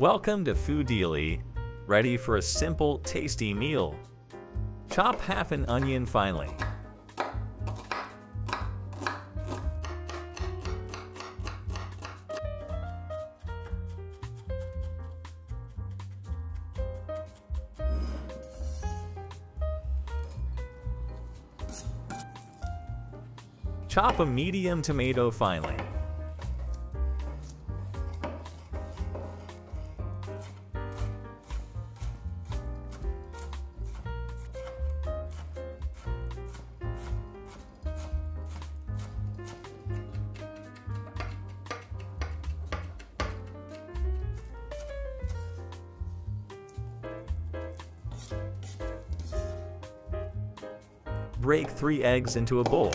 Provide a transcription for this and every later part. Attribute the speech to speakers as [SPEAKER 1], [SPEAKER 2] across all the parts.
[SPEAKER 1] Welcome to Foodili, ready for a simple, tasty meal. Chop half an onion finely. Chop a medium tomato finely. Break 3 eggs into a bowl.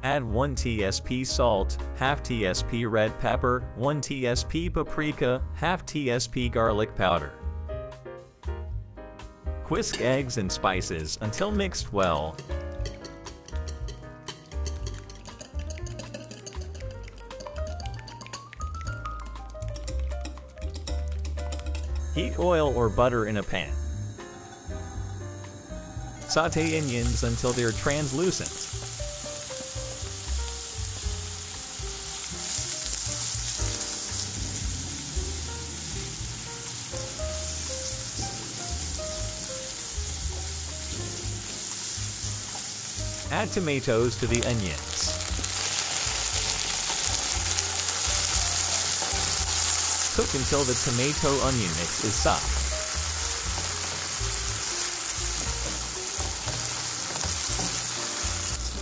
[SPEAKER 1] Add 1 tsp salt, half tsp red pepper, 1 tsp paprika, half tsp garlic powder. Whisk eggs and spices until mixed well. Heat oil or butter in a pan. Sauté onions until they're translucent. Add tomatoes to the onions. Cook until the tomato-onion mix is soft.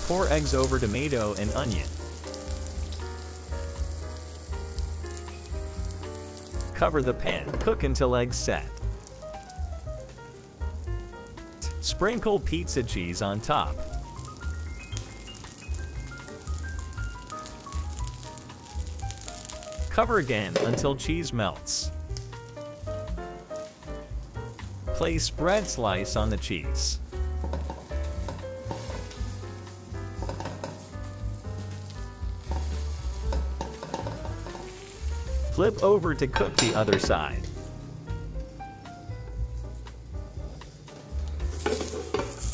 [SPEAKER 1] Pour eggs over tomato and onion. Cover the pan. Cook until eggs set. Sprinkle pizza cheese on top. Cover again until cheese melts. Place bread slice on the cheese. Flip over to cook the other side.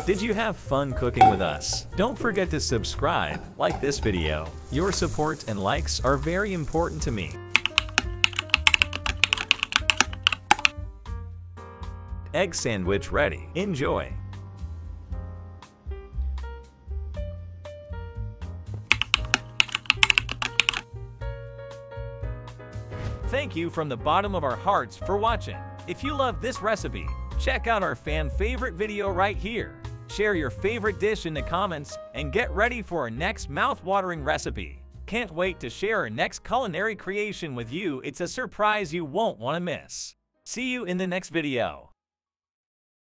[SPEAKER 1] Did you have fun cooking with us? Don't forget to subscribe, like this video. Your support and likes are very important to me. Egg sandwich ready. Enjoy! Thank you from the bottom of our hearts for watching. If you love this recipe, check out our fan favorite video right here. Share your favorite dish in the comments and get ready for our next mouth-watering recipe. Can't wait to share our next culinary creation with you. It's a surprise you won't want to miss. See you in the next video.